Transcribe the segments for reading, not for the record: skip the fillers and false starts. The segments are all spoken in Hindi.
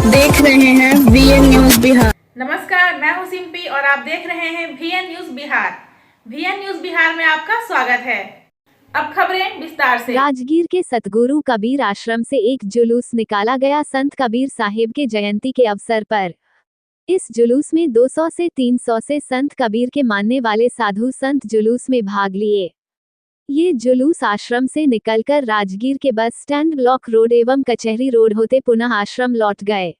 देख रहे हैं VN न्यूज बिहार। नमस्कार, मैं हूं सिंपी और आप देख रहे हैं VN news Bihar. VN news Bihar में आपका स्वागत है। अब खबरें विस्तार से। राजगीर के सतगुरु कबीर आश्रम से एक जुलूस निकाला गया संत कबीर साहिब के जयंती के अवसर पर। इस जुलूस में 200 से 300 से संत कबीर के मानने वाले साधु संत जुलूस में भाग लिए। ये जुलूस आश्रम से निकलकर राजगीर के बस स्टैंड, ब्लॉक रोड एवं कचहरी रोड होते पुनः आश्रम लौट गए।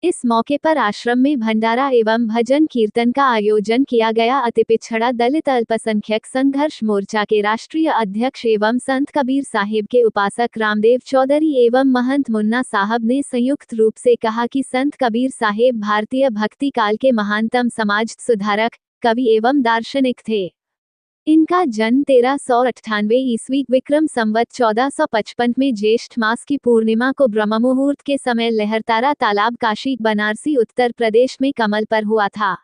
इस मौके पर आश्रम में भंडारा एवं भजन कीर्तन का आयोजन किया गया। अति पिछड़ा दलित अल्पसंख्यक संघर्ष मोर्चा के राष्ट्रीय अध्यक्ष एवं संत कबीर साहिब के उपासक रामदेव चौधरी एवं महंत मुन्ना साहब ने संयुक्त रूप से कहा कि संत कबीर साहिब भारतीय भक्ति काल के महानतम समाज सुधारक, कवि एवं दार्शनिक थे। इनका जन्म 1398 ईस्वी विक्रम संवत 1455 में ज्येष्ठ मास की पूर्णिमा को ब्रह्ममुहूर्त के समय लहरतारा तालाब, काशी, बनारसी, उत्तर प्रदेश में कमल पर हुआ था।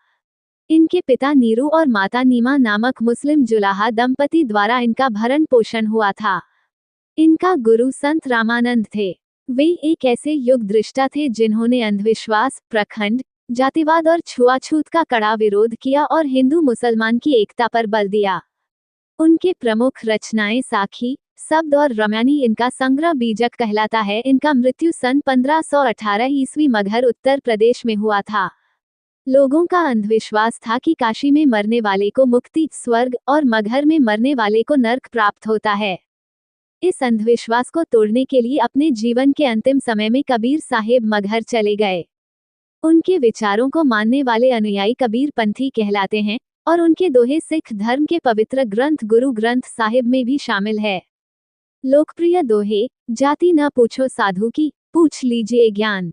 इनके पिता नीरू और माता नीमा नामक मुस्लिम जुलाहा दंपति द्वारा इनका भरण पोषण हुआ था। इनका गुरु संत रामानंद थे। वे एक ऐसे युग दृष्टा थे जिन्होंने अंधविश्वास, प्रखंड, जातिवाद और छुआछूत का कड़ा विरोध किया और हिंदू मुसलमान की एकता पर बल दिया। उनके प्रमुख रचनाएं साखी, शब्द और रामायणी इनका संग्रह बीजक कहलाता है। इनका मृत्यु सन 1518 ईस्वी मगहर, उत्तर प्रदेश में हुआ था। लोगों का अंधविश्वास था कि काशी में मरने वाले को मुक्ति, स्वर्ग और मगहर में मरने वाले को नर्क प्राप्त होता है। इस अंधविश्वास को तोड़ने के लिए अपने जीवन के अंतिम समय में कबीर साहिब मगहर चले गए। उनके विचारों को मानने वाले अनुयायी कबीर पंथी कहलाते हैं और उनके दोहे सिख धर्म के पवित्र ग्रंथ गुरु ग्रंथ साहिब में भी शामिल है। लोकप्रिय दोहे, जाति न पूछो साधु की, पूछ लीजिए ज्ञान।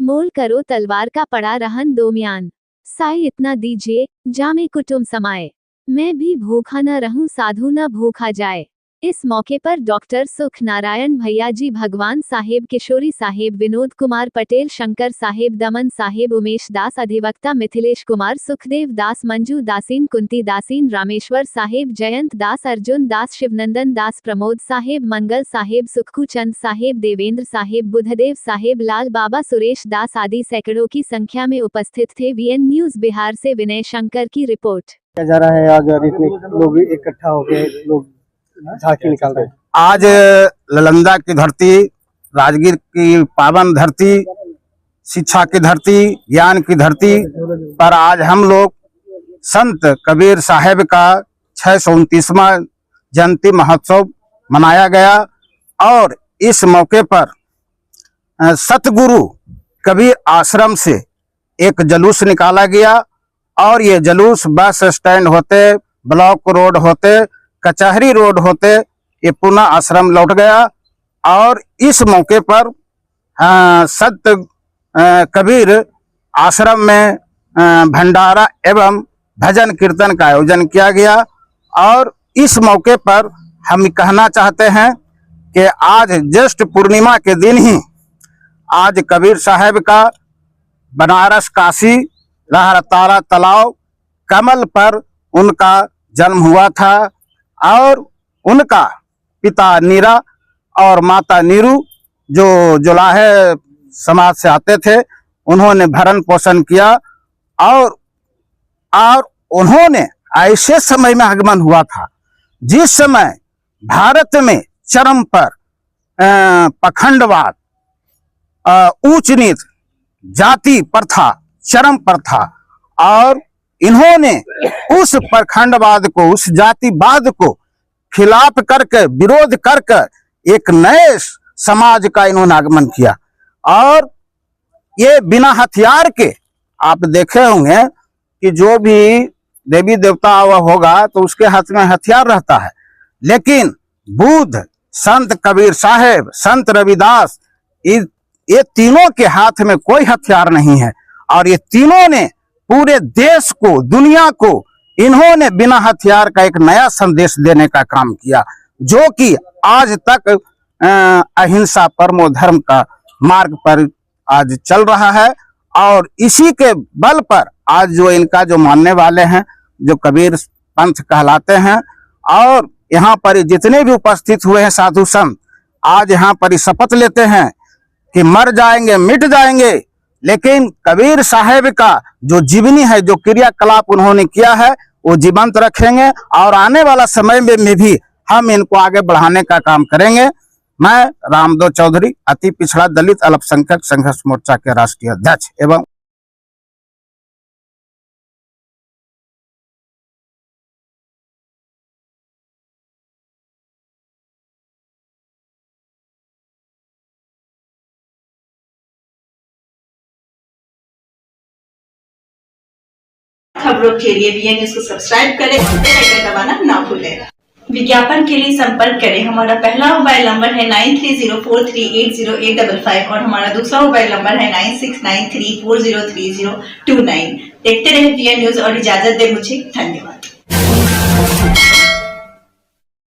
मोल करो तलवार का, पड़ा रहन दो म्यान। साई इतना दीजिए, जामे कुटुम समाए। मैं भी भूखा न रहूं, साधु न भूखा जाए। इस मौके पर डॉक्टर सुख नारायण भैयाजी, भगवान साहिब, किशोरी साहिब, विनोद कुमार पटेल, शंकर साहिब, दमन साहिब, उमेश दास, अधिवक्ता मिथिलेश कुमार, सुखदेव दास, मंजू दासीन, कुंती दासीन, रामेश्वर साहिब, जयंत दास, अर्जुन दास, शिवनंदन दास, प्रमोद साहिब, मंगल साहिब, सुखू चंद साहिब, देवेंद्र साहिब, बुधदेव साहिब, लाल बाबा, सुरेश दास आदि सैकड़ों की संख्या में उपस्थित थे। VN न्यूज बिहार से विनय शंकर की रिपोर्ट। क्या जा रहा है आज लोग इकट्ठा होकर लोग झांकी निकाल रहे हैं। आज नालंदा की धरती, राजगीर की पावन धरती, शिक्षा की धरती, ज्ञान की धरती पर आज हम लोग संत कबीर साहिब का 629वां जयंती महोत्सव मनाया गया और इस मौके पर सतगुरु कबीर आश्रम से एक जुलूस निकाला गया और ये जुलूस बस स्टैंड होते, ब्लॉक रोड होते, कचहरी रोड होते ये पुनः आश्रम लौट गया। और इस मौके पर संत कबीर आश्रम में भंडारा एवं भजन कीर्तन का आयोजन किया गया। और इस मौके पर हम कहना चाहते हैं कि आज ज्येष्ठ पूर्णिमा के दिन ही आज कबीर साहब का बनारस, काशी, लहरतारा तालाब, कमल पर उनका जन्म हुआ था और उनका पिता नीरा और माता नीरू जो जुलाहे समाज से आते थे, उन्होंने भरण पोषण किया और उन्होंने ऐसे समय में आगमन हुआ था जिस समय भारत में चरम पर पखंडवाद, ऊंच नीच, जाति प्रथा चरम पर था और इन्होंने उस पखंडवाद को, उस जातिवाद को खिलाफ करके, विरोध करके एक नए समाज का इन्होंने आगमन किया। और ये बिना हथियार के, आप देखे होंगे कि जो भी देवी देवता होगा तो उसके हाथ में हथियार रहता है, लेकिन बुद्ध, संत कबीर साहिब, संत रविदास, ये तीनों के हाथ में कोई हथियार नहीं है और ये तीनों ने पूरे देश को, दुनिया को इन्होंने बिना हथियार का एक नया संदेश देने का काम किया, जो कि आज तक अहिंसा परमो धर्म का मार्ग पर आज चल रहा है। और इसी के बल पर आज जो इनका जो मानने वाले हैं, जो कबीर पंथ कहलाते हैं, और यहाँ पर जितने भी उपस्थित हुए हैं साधु संत, आज यहाँ पर शपथ लेते हैं कि मर जाएंगे, मिट जाएंगे, लेकिन कबीर साहेब का जो जीवनी है, जो क्रियाकलाप उन्होंने किया है, वो जीवंत रखेंगे और आने वाला समय में भी हम इनको आगे बढ़ाने का काम करेंगे। मैं रामदेव चौधरी, अति पिछड़ा दलित अल्पसंख्यक संघर्ष मोर्चा के राष्ट्रीय अध्यक्ष एवं खबरों के लिए VN न्यूज को सब्सक्राइब करें, बेल आइकन दबाना ना भूलें। विज्ञापन के लिए संपर्क करें। हमारा पहला मोबाइल नंबर है 9304380855 और हमारा दूसरा मोबाइल नंबर है 9693403029। देखते रहे VN न्यूज और इजाजत दे मुझे। धन्यवाद।